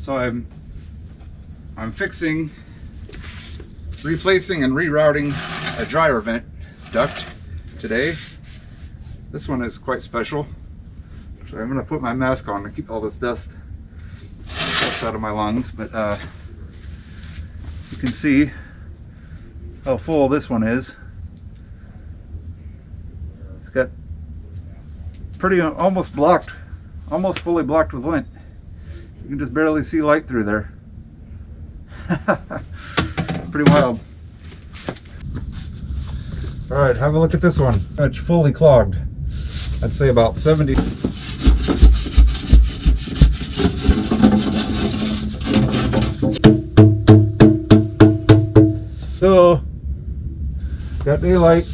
So I'm replacing and rerouting a dryer vent duct today. This one is quite special. So I'm going to put my mask on to keep all this dust out of my lungs, but you can see how full this one is. It's got pretty almost fully blocked with lint. You can just barely see light through there. Pretty wild. All right, have a look at this one. It's fully clogged. I'd say about 70. So, got daylight.